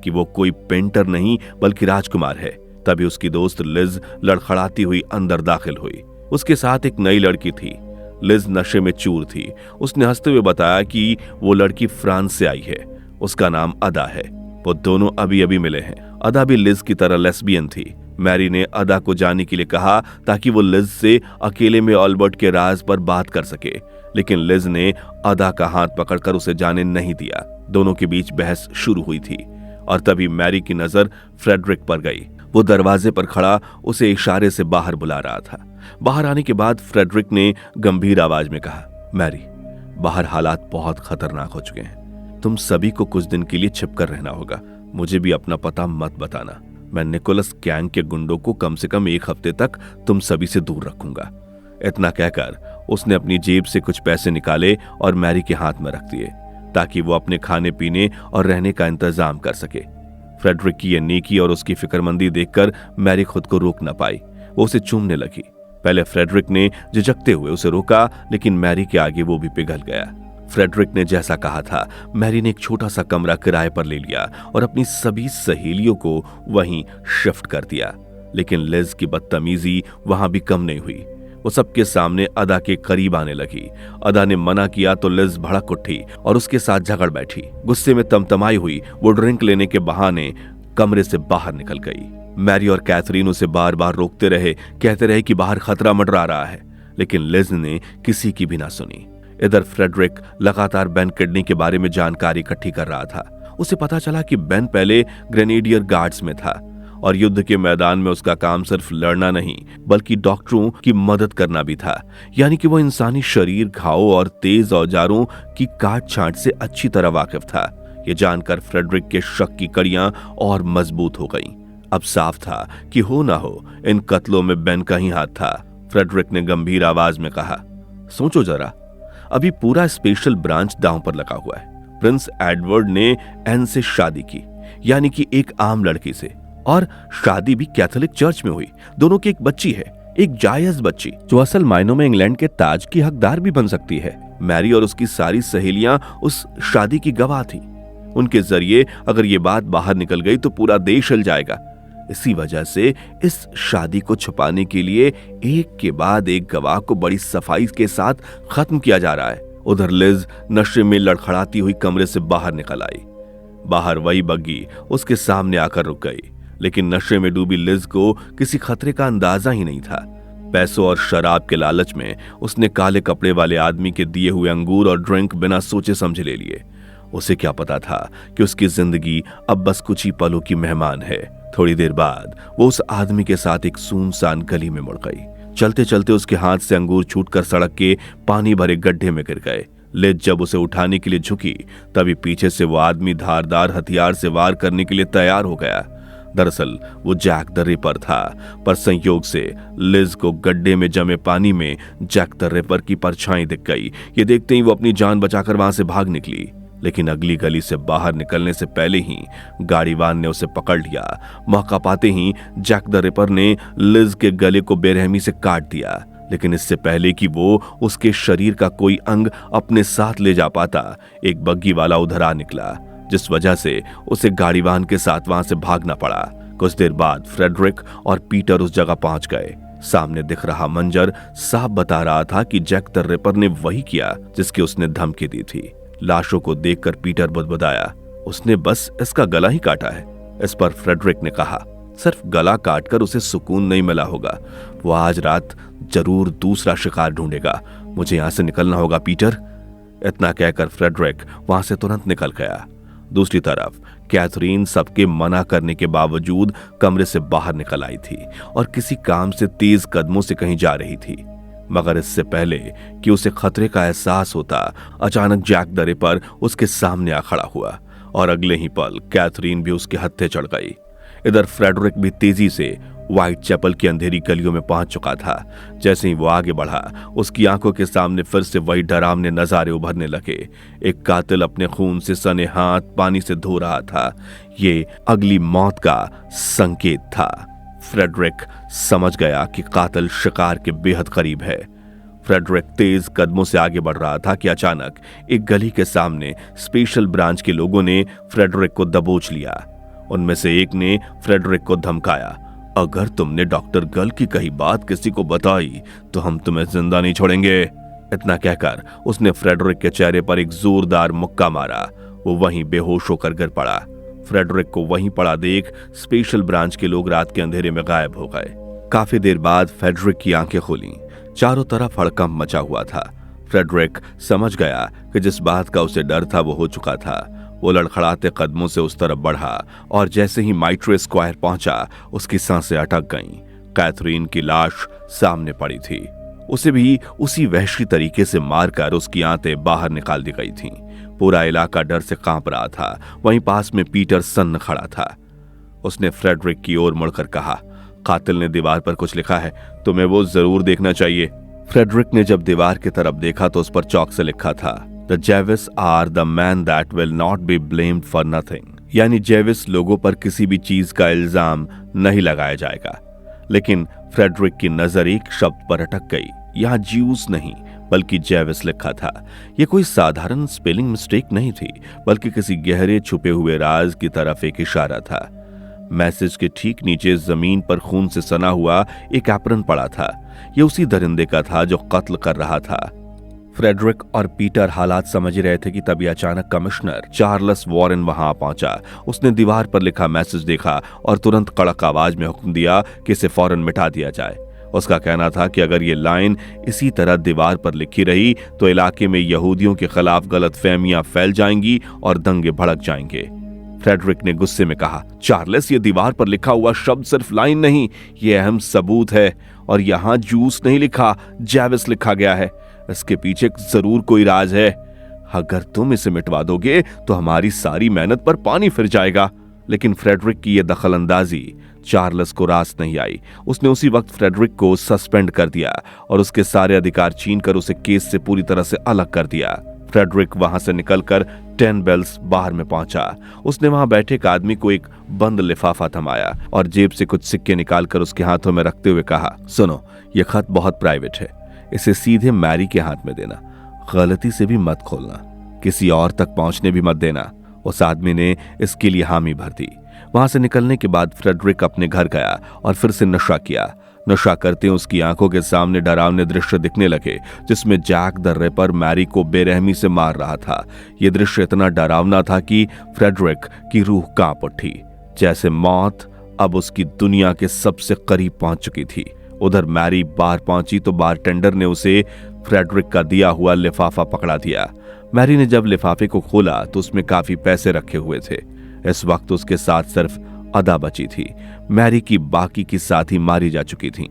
कि वो कोई पेंटर नहीं बल्कि राजकुमार है। तभी उसकी दोस्त लिज लड़खड़ाती हुई अंदर दाखिल हुई। उसके साथ एक नई लड़की थी। लिज नशे में चूर थी। उसने हंसते हुए बताया कि वो लड़की फ्रांस से आई है। उसका नाम अदा है। वो दोनों अभी अभी मिले हैं। अदा भी लिज की तरह लेस्बियन थी। मैरी ने अदा को जाने के लिए कहा ताकि वो लिज से अकेले में अल्बर्ट के राज पर बात कर सके, लेकिन लिज ने अदा का हाथ पकड़कर उसे जाने नहीं दिया। दोनों के बीच बहस शुरू हुई थी और तभी मैरी की नजर फ्रेडरिक पर गई। वो दरवाजे पर खड़ा उसे इशारे से बाहर बुला रहा था। बाहर आने के बाद फ्रेडरिक ने गंभीर आवाज में कहा, मैरी, बाहर हालात बहुत खतरनाक हो चुके हैं। तुम सभी को कुछ दिन के लिए छिपकर रहना होगा। मुझे भी अपना पता मत बताना। मैं निकोलस गैंग के गुंडों को कम से कम 1 हफ्ते तक तुम सभी से दूर रखूंगा। इतना कहकर उसने अपनी जेब से कुछ पैसे निकाले और मैरी के हाथ में रख दिए ताकि वो अपने खाने पीने और रहने का इंतजाम कर सके। फ्रेडरिक की यह नेकी और उसकी फिक्रमंदी देखकर मैरी खुद को रोक न पाई। वो उसे चूमने लगी। पहले फ्रेडरिक ने झिझकते हुए उसे रोका, लेकिन मैरी के आगे वो भी पिघल गया। फ्रेडरिक ने जैसा कहा था, मैरी ने एक छोटा सा कमरा किराए पर ले लिया और अपनी सभी सहेलियों को वहीं शिफ्ट कर दिया। लेकिन लिज की बदतमीजी वहां भी कम नहीं हुई। वो सबके सामने अदा के करीब आने लगी। अदा ने मना किया तो लिज भड़क उठी और उसके साथ झगड़ बैठी। गुस्से में तमतमाई हुई वो ड्रिंक लेने के बहाने कमरे से बाहर निकल गई। मैरी और कैथरीन उसे बार बार रोकते रहे, कहते रहे कि बाहर खतरा मंडरा रहा है, लेकिन लिज ने किसी की भी ना सुनी। इधर फ्रेडरिक लगातार बेन किडनी के बारे में जानकारी इकट्ठी कर रहा था। उसे पता चला कि बेन पहले ग्रेनेडियर गार्ड्स में था और युद्ध के मैदान में उसका काम सिर्फ लड़ना नहीं बल्कि डॉक्टरों की मदद करना भी था। यानी कि वो इंसानी शरीर, घावों और तेज औजारों की काट छांट से अच्छी तरह वाकिफ था। ये जानकर फ्रेडरिक के शक की कड़ियां और मजबूत हो गईं। अब साफ था कि हो ना हो इन कत्लों में बेन का ही हाथ था। फ्रेडरिक ने गंभीर आवाज में कहा, सोचो जरा, अभी पूरा स्पेशल ब्रांच दांव पर लगा हुआ है। प्रिंस एडवर्ड ने एन से शादी की, यानी कि एक आम लड़की से, और शादी भी कैथोलिक चर्च में हुई। दोनों की एक बच्ची है, एक जायज बच्ची जो असल मायनों में इंग्लैंड के ताज की हकदार भी बन सकती है। मैरी और उसकी सारी सहेलियां उस शादी की गवाह थी। उनके जरिए अगर ये बात बाहर निकल गई तो पूरा देश हिल जाएगा। इसी वजह से इस शादी को छुपाने के लिए एक के बाद एक गवाह को बड़ी सफाई के साथ खत्म किया जा रहा है। उधर लिज नशे में लड़खड़ाती हुई कमरे से बाहर निकल आई। बाहर वही बग्गी उसके सामने आकर रुक गई, लेकिन नशे में डूबी लिज को किसी खतरे का अंदाजा ही नहीं था। पैसों और शराब के लालच में उसने काले कपड़े वाले आदमी के दिए हुए अंगूर और ड्रिंक बिना सोचे समझे ले लिए। उसे क्या पता था कि उसकी जिंदगी अब बस कुछ ही पलों की मेहमान है। थोड़ी देर बाद वो उस आदमी के साथ एक सुनसान गली में मुड़ गई। चलते चलते उसके हाथ से अंगूर छूटकर सड़क के पानी भरे गड्ढे में गिर गए। लिज जब उसे उठाने के लिए झुकी तभी पीछे से वो आदमी धारदार हथियार से वार करने के लिए तैयार हो गया। दरअसल वो जैक द रिपर था, पर संयोग से लिज को गड्ढे में जमे पानी में जैक द रिपर की परछाई दिख गई। ये देखते ही वो अपनी जान बचाकर वहां से भाग निकली, लेकिन अगली गली से बाहर निकलने से पहले ही गाड़ीवान ने उसे पकड़ लिया। मौका पाते ही जैक द रिपर ने लिज के गले को बेरहमी से काट दिया, लेकिन इससे पहले कि वो उसके शरीर का कोई अंग अपने साथ ले जा पाता, एक बग्गी वाला उधर आ निकला, जिस वजह से उसे गाड़ीवान के साथ वहां से भागना पड़ा। कुछ देर बाद फ्रेडरिक और पीटर उस जगह पहुंच गए। सामने दिख रहा मंजर साफ बता रहा था कि जैक द रिपर ने वही किया जिसकी उसने धमकी दी थी। लाशों को देखकर पीटर बुदबुदाया, उसने बस इसका गला ही काटा है। इस पर फ्रेडरिक ने कहा, सिर्फ गला काटकर उसे सुकून नहीं मिला होगा, वो आज रात जरूर दूसरा शिकार ढूंढेगा। मुझे यहां से निकलना होगा पीटर। इतना कहकर फ्रेडरिक वहां से तुरंत निकल गया। दूसरी तरफ कैथरीन सबके मना करने के बावजूद कमरे से बाहर निकल आई थी और किसी काम से तेज कदमों से कहीं जा रही थी। मगर इससे पहले कि उसे खतरे का एहसास होता, अचानक जैक द रिपर उसके सामने आ खड़ा हुआ और अगले ही पल कैथरीन भी उसके हत्थे चढ़ गई। इधर फ्रेडरिक भी तेजी से व्हाइट चैपल की अंधेरी गलियों में पहुंच चुका था। जैसे ही वो आगे बढ़ा, उसकी आंखों के सामने फिर से वही डरावने नजारे उभरने लगे। एक कातिल अपने खून से सने हाथ पानी से धो रहा था। ये अगली मौत का संकेत था। फ्रेडरिक समझ गया कि कातिल शिकार के बेहद करीब है। फ्रेडरिक तेज कदमों से आगे बढ़ रहा था कि अचानक एक गली के सामने स्पेशल ब्रांच के लोगों ने फ्रेडरिक को दबोच लिया। उनमें से एक ने फ्रेडरिक को धमकाया, अगर तुमने डॉक्टर गर्ल की कही बात किसी को बताई तो हम तुम्हें जिंदा नहीं छोड़ेंगे। इतना कहकर उसने फ्रेडरिक के चेहरे पर एक जोरदार मुक्का मारा। वो वहीं बेहोश होकर गिर पड़ा। फ्रेडरिक को वहीं पड़ा देख स्पेशल ब्रांच के लोग रात के अंधेरे में गायब हो गए। काफी देर बाद फ्रेडरिक की आंखें खुली। चारों तरफ हड़कंप मचा हुआ था। फ्रेडरिक समझ गया कि जिस बात का उसे डर था वो हो चुका था। वो लड़खड़ाते कदमों से उस तरफ बढ़ा और जैसे ही माइट्रे स्क्वायर पहुंचा उसकी सांसें अटक गईं। कैथरीन की लाश सामने पड़ी थी। उसे भी उसी वहशी तरीके से मारकर उसकी आंतें बाहर निकाल दी गई थीं। पूरा इलाका डर से कांप रहा था। वहीं पास में पीटर सन्न खड़ा था। उसने फ्रेडरिक की ओर मुड़कर कहा, कातिल ने दीवार पर कुछ लिखा है, तुम्हें वो जरूर देखना चाहिए। फ्रेडरिक ने जब दीवार की तरफ देखा तो उस पर चौक से लिखा था, the Juwes are the man that will not be blamed for nothing, यानी जेविस लोगों पर किसी भी चीज का इल्जाम नहीं लगाया जाएगा। लेकिन फ्रेडरिक की नजर एक शब्द पर अटक गई। यहां ज्यूस नहीं बल्कि जेविस लिखा था। यह कोई साधारण स्पेलिंग मिस्टेक नहीं थी, बल्कि किसी गहरे छुपे हुए राज की तरफ एक इशारा था। मैसेज के ठीक नीचे जमीन पर खून से सना हुआ एक एप्रन पड़ा था। यह उसी दरिंदे का था जो कत्ल कर रहा था। फ्रेडरिक और पीटर हालात समझ रहे थे कि तभी अचानक कमिश्नर चार्ल्स वॉरेन वहां पहुंचा। उसने दीवार पर लिखा मैसेज देखा और तुरंत कड़क आवाज में हुक्म दिया कि इसे फौरन मिटा दिया जाए। उसका कहना था कि अगर ये लाइन इसी तरह दीवार पर लिखी रही तो इलाके में यहूदियों के खिलाफ गलतफहमियां फैल जाएंगी और दंगे भड़क जाएंगे। फ्रेडरिक ने गुस्से में कहा, चार्ल्स, ये दीवार पर लिखा हुआ शब्द सिर्फ लाइन नहीं, ये अहम सबूत है। और यहां जूस नहीं लिखा, जेविस लिखा गया है। इसके पीछे जरूर कोई राज है। अगर तुम इसे मिटवा दोगे तो हमारी सारी मेहनत पर पानी फिर जाएगा। लेकिन फ्रेडरिक की यह दखलंदाजी चार्ल्स को रास नहीं आई। उसने उसी वक्त फ्रेडरिक को सस्पेंड कर दिया और उसके सारे अधिकार छीनकर उसे केस से पूरी तरह से अलग कर दिया। फ्रेडरिक वहां से निकलकर 10 बेल्स बाहर में पहुंचा। उसने वहां बैठे एक आदमी को एक बंद लिफाफा थमाया और जेब से कुछ सिक्के निकालकर उसके हाथों में रखते हुए कहा, सुनो, यह खत बहुत प्राइवेट है, इसे सीधे मैरी के हाथ में देना, गलती से भी मत खोलना, किसी और तक पहुंचने भी मत देना। उस आदमी ने इसके लिए हामी भर दी। वहां से निकलने के बाद फ्रेडरिक अपने घर गया और फिर से नशा किया। नशा करते उसकी आंखों के सामने डरावने दृश्य दिखने लगे, जिसमें जैक द रिपर मैरी को बेरहमी से मार रहा था। यह दृश्य इतना डरावना था कि फ्रेडरिक की रूह कांप उठी, जैसे मौत अब उसकी दुनिया के सबसे करीब पहुंच चुकी थी। उधर मैरी बार पहुंची तो बारटेंडर ने उसे फ्रेडरिक का दिया हुआ लिफाफा पकड़ा दिया। मैरी ने जब लिफाफे को खोला तो उसमें काफी पैसे रखे हुए थे। इस वक्त उसके साथ सिर्फ अदा बची थी। मैरी की बाकी की साथी मारी जा चुकी थीं।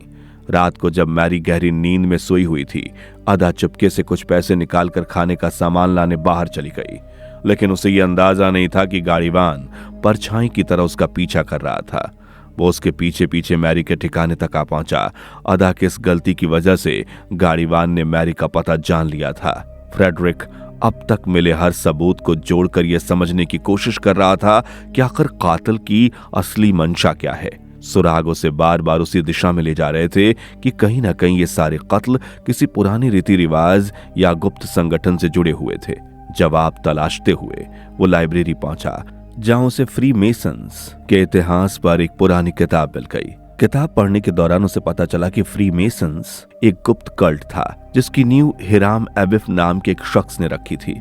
रात को जब मैरी गहरी नींद में सोई हुई थी, अदा चुपके से कुछ पैसे निकालकर खाने का सामान लाने बाहर चली गई। लेकिन उसे यह अंदाजा नहीं था कि गाड़ीवान परछाई की तरह उसका पीछा कर रहा था। वो उसके पीछे पीछे मैरी के ठिकाने तक आ पहुंचा। अदा की इस गलती की वजह से गाड़ीवान ने मैरी का पता जान लिया था। फ्रेडरिक अब तक मिले हर सबूत को जोड़कर यह समझने की कोशिश कर रहा था कि आखिर कातिल की असली मंशा क्या है। सुराग उसे बार बार उसी दिशा में ले जा रहे थे कि कहीं ना कहीं ये सारे कत्ल किसी पुरानी रीति रिवाज या गुप्त संगठन से जुड़े हुए थे। जवाब तलाशते हुए वो लाइब्रेरी पहुंचा, जहां उसे फ्री मेसन्स के इतिहास पर एक पुरानी किताब मिल गई। किताब पढ़ने के दौरान उसे पता चला कि फ्री मेसन्स एक गुप्त कल्ट था, जिसकी नींव हिराम एबिफ नाम के एक शख्स ने रखी थी।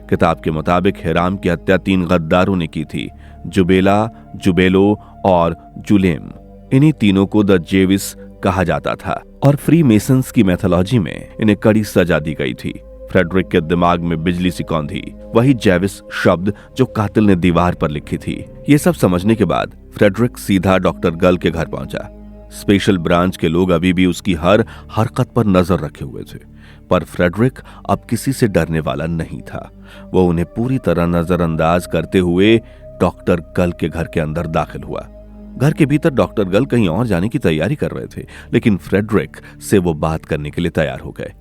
किताब के मुताबिक हिराम की हत्या 3 गद्दारों ने की थी, जुबेला, जुबेलो और जुलेम। इन्हीं तीनों को द जेविस कहा जाता था और फ्री मेसन्स की मैथोलॉजी में इन्हें कड़ी सजा दी गई थी। फ्रेडरिक के दिमाग में बिजली सी कौंधी, वही जेविस शब्द जो कातिल ने दीवार पर लिखी थी। ये सब समझने के बाद फ्रेडरिक सीधा डॉक्टर गल के घर पहुंचा। स्पेशल ब्रांच के लोग अभी भी उसकी हर हरकत पर नजर रखे हुए थे, पर फ्रेडरिक अब किसी से डरने वाला नहीं था। वो उन्हें पूरी तरह नजरअंदाज करते हुए डॉक्टर गल के घर के अंदर दाखिल हुआ। घर के भीतर डॉक्टर गल कहीं और जाने की तैयारी कर रहे थे, लेकिन फ्रेडरिक से वो बात करने के लिए तैयार हो गए।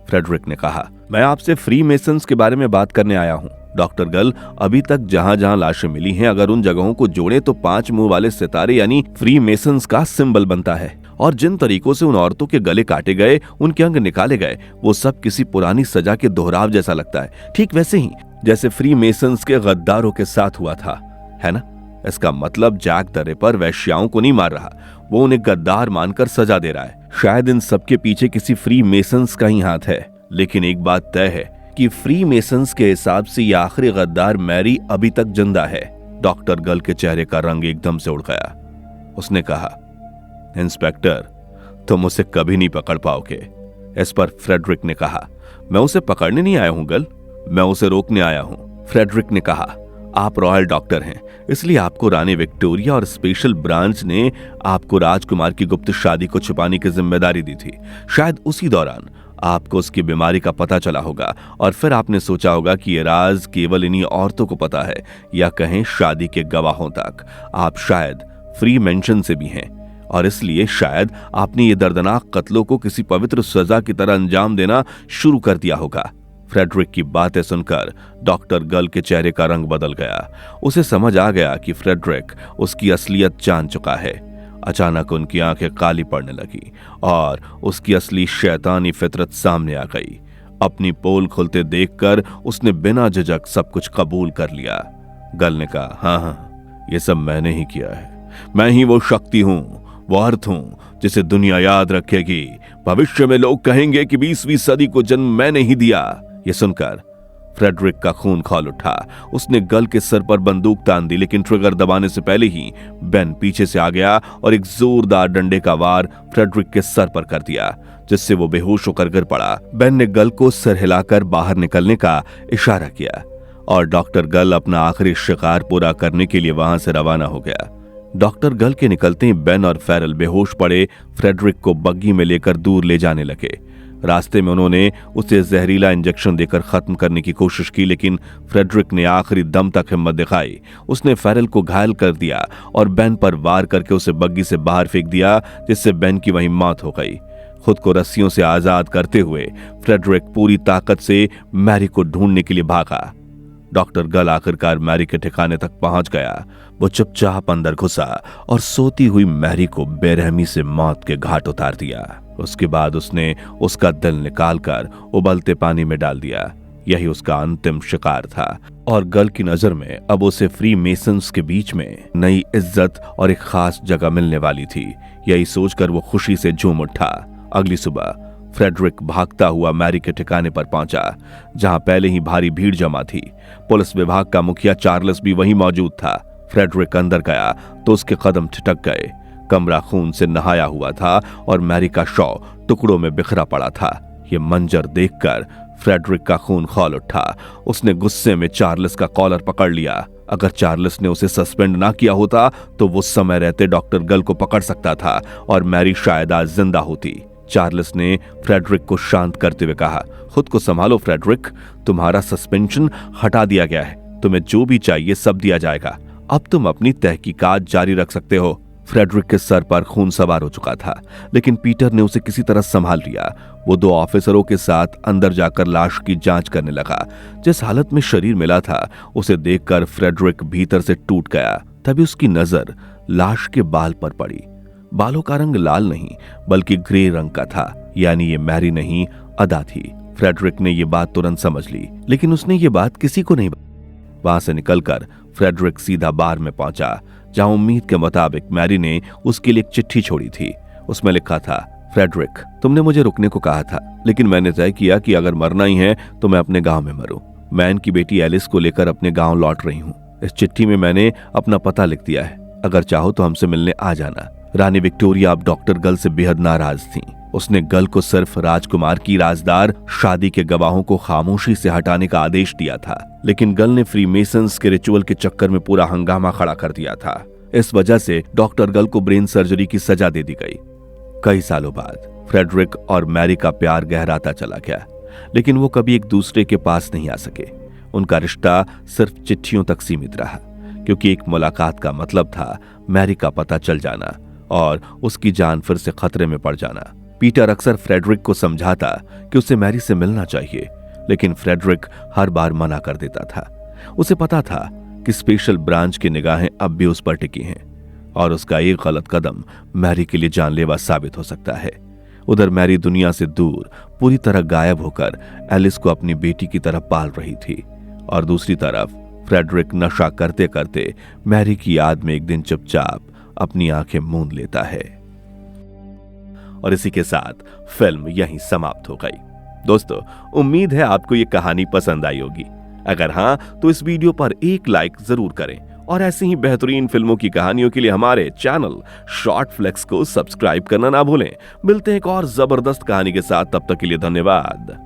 फ्रेडरिक ने कहा, मैं आपसे फ्री मेसन्स के बारे में बात करने आया हूं। डॉक्टर गल, अभी तक जहां जहां लाशें मिली हैं, अगर उन जगहों को जोड़े तो 5 मुंह वाले सितारे यानी फ्री मेसन्स का सिंबल बनता है। और जिन तरीकों से उन औरतों के गले काटे गए, उनके अंग निकाले गए, वो सब किसी पुरानी सजा के दोहराव जैसा लगता है, ठीक वैसे ही जैसे फ्री मेसन्स के गद्दारों के साथ हुआ था, है ना? इसका मतलब जैक द रिपर वैश्याओं को नहीं मार रहा, वो उन्हें गद्दार मानकर सजा दे रहा है। शायद इन सबके पीछे किसी फ्री मेसन्स का ही हाथ है। लेकिन एक बात तय है कि फ्री मेसन्स के हिसाब से यह आखिरी गद्दार मैरी अभी तक जिंदा है। डॉक्टर गल के चेहरे का रंग एकदम से उड़ गया। उसने कहा, इंस्पेक्टर, तुम उसे कभी नहीं पकड़ पाओगे। इस पर फ्रेडरिक ने कहा, मैं उसे पकड़ने नहीं आया हूं गल, मैं उसे रोकने आया हूं। फ्रेडरिक ने कहा, आप रॉयल डॉक्टर हैं, इसलिए आपको रानी विक्टोरिया और स्पेशल ब्रांच ने आपको राजकुमार की गुप्त शादी को छुपाने की जिम्मेदारी दी थी। शायद उसी दौरान आपको उसकी बीमारी का पता चला होगा और फिर आपने सोचा होगा कि ये राज केवल इन्हीं औरतों को पता है, या कहें शादी के गवाहों तक। आप शायद फ्री मेंशन से भी हैं और इसलिए शायद आपने ये दर्दनाक कत्लों को किसी पवित्र सजा की तरह अंजाम देना शुरू कर दिया होगा। फ्रेडरिक की बातें सुनकर डॉक्टर गल के चेहरे का रंग बदल गया। उसे समझ आ गया कि फ्रेडरिक उसकी असलियत जान चुका है। अचानक उनकी आंखें काली पड़ने लगी और उसकी असली शैतानी फितरत सामने आ गई। अपनी पोल खुलते देखकर उसने बिना झिझक सब कुछ कबूल कर लिया। गल ने कहा, हाँ, ये सब मैंने ही किया है। मैं ही वो शक्ति हूं, वो अर्थ हूं जिसे दुनिया याद रखेगी। भविष्य में लोग कहेंगे कि 20वीं सदी को जन्म मैंने ही दिया। ये सुनकर फ्रेडरिक का खून खौल उठा। उसने गल के सर पर बंदूक तान दी, लेकिन ट्रिगर दबाने से पहले ही बेन पीछे से आ गया और एक जोरदार डंडे का वार फ्रेडरिक के सर पर कर दिया, जिससे वो बेहोश होकर गिर पड़ा। बेन ने गल को सर हिलाकर बाहर निकलने का इशारा किया और डॉक्टर गल अपना आखिरी शिकार पूरा करने के लिए वहां से रवाना हो गया। डॉक्टर गल के निकलते ही बेन और फेरल बेहोश पड़े फ्रेडरिक को बग्गी में लेकर दूर ले जाने लगे। रास्ते में उन्होंने उसे जहरीला इंजेक्शन देकर खत्म करने की कोशिश की, लेकिन फ्रेडरिक ने आखिरी दम तक हिम्मत दिखाई। उसने फेरल को घायल कर दिया और बेन पर वार करके उसे बग्गी से बाहर फेंक दिया, जिससे बेन की वहीं मौत हो गई। खुद को रस्सियों से आजाद करते हुए फ्रेडरिक पूरी ताकत से मैरी को ढूंढने के लिए भागा। डॉक्टर गल आखिरकार मैरी के ठिकाने तक पहुंच गया। वो चुपचाप अंदर घुसा और सोती हुई मैरी को बेरहमी से मौत के घाट उतार दिया। उसके बाद उसने उसका दिल निकालकर उबलते पानी में डाल दिया। यही उसका अंतिम शिकार था और गल की नजर में अब उसे फ्री मेसन्स के बीच में नई इज्जत और एक खास जगह मिलने वाली थी। यही सोचकर वो खुशी से झूम उठा। अगली सुबह फ्रेडरिक भागता हुआ मैरी के ठिकाने पर पहुंचा, जहां पहले ही भारी भीड़ जमा थी। पुलिस विभाग का मुखिया चार्ल्स भी वहीं मौजूद था। फ्रेडरिक अंदर गया तो उसके कदम ठिठक गए। कमरा खून से नहाया हुआ था और मैरी का शव टुकड़ों में बिखरा पड़ा था। यह मंजर देखकर फ्रेडरिक का खून खौल उठा। उसने गुस्से में चार्ल्स का कॉलर पकड़ लिया। अगर चार्ल्स ने उसे सस्पेंड ना किया होता तो वो समय रहते डॉक्टर गल को पकड़ सकता था और मैरी शायद आज जिंदा होती। चार्ल्स ने फ्रेडरिक को शांत करते हुए कहा, खुद को संभालो फ्रेडरिक, तुम्हारा सस्पेंशन हटा दिया गया है। तुम्हें जो भी चाहिए सब दिया जाएगा। अब तुम अपनी तहकीकात जारी रख सकते हो। फ्रेडरिक के सर पर खून सवार हो चुका था, लेकिन पीटर ने उसे किसी तरह संभाल लिया। वो 2 ऑफिसरों के साथ अंदर जाकर लाश की जांच करने लगा। जिस हालत में शरीर मिला था उसे देखकर फ्रेडरिक भीतर से टूट गया। तभी उसकी नजर लाश के बाल पर पड़ी। बालों का रंग लाल नहीं बल्कि ग्रे रंग का था, यानी ये मैरी नहीं, अदा थी। फ्रेडरिक ने ये बात तुरंत समझ ली, लेकिन उसने ये बात किसी को नहीं। वहां से निकलकर फ्रेडरिक सीधा बार में पहुंचा, जहां उम्मीद के मुताबिक मैरी ने उसके लिए एक चिट्ठी छोड़ी थी। उसमें लिखा था, फ्रेडरिक, तुमने मुझे रुकने को कहा था, लेकिन मैंने तय किया कि अगर मरना ही है तो मैं अपने गांव में मरूं। मैं इनकी बेटी एलिस को लेकर अपने गांव लौट रही हूं। इस चिट्ठी में मैंने अपना पता लिख दिया है। अगर चाहो तो हमसे मिलने आ जाना। रानी विक्टोरिया अब डॉक्टर गल से बेहद नाराज थीं। उसने गल को सिर्फ राजकुमार की राजदार शादी के गवाहों को खामोशी से हटाने का आदेश दिया था, लेकिन गल ने फ्रीमेसन्स के रिचुअल के चक्कर में पूरा हंगामा खड़ा कर दिया था। इस वजह से डॉक्टर गल को ब्रेन सर्जरी की सजा दे दी गई। कई सालों बाद फ्रेडरिक और मैरी का प्यार गहराता चला गया, लेकिन वो कभी एक दूसरे के पास नहीं आ सके। उनका रिश्ता सिर्फ चिट्ठियों तक सीमित रहा, क्योंकि एक मुलाकात का मतलब था मैरी का पता चल जाना और उसकी जान फिर से खतरे में पड़ जाना। पीटर अक्सर फ्रेडरिक को समझाता कि उसे मैरी से मिलना चाहिए, लेकिन फ्रेडरिक हर बार मना कर देता था। उसे पता था कि स्पेशल ब्रांच की निगाहें अब भी उस पर टिकी हैं और उसका एक गलत कदम मैरी के लिए जानलेवा साबित हो सकता है। उधर मैरी दुनिया से दूर पूरी तरह गायब होकर एलिस को अपनी बेटी की तरह पाल रही थी, और दूसरी तरफ फ्रेडरिक नशा करते करते मैरी की याद में एक दिन चुपचाप अपनी आंखें मूंद लेता है। और इसी के साथ फिल्म यहीं समाप्त हो गई। दोस्तों, उम्मीद है आपको ये कहानी पसंद आई होगी। अगर हां तो इस वीडियो पर एक लाइक जरूर करें और ऐसी ही बेहतरीन फिल्मों की कहानियों के लिए हमारे चैनल शॉर्ट फ्लेक्स को सब्सक्राइब करना ना भूलें। मिलते हैं एक और जबरदस्त कहानी के साथ, तब तक के लिए धन्यवाद।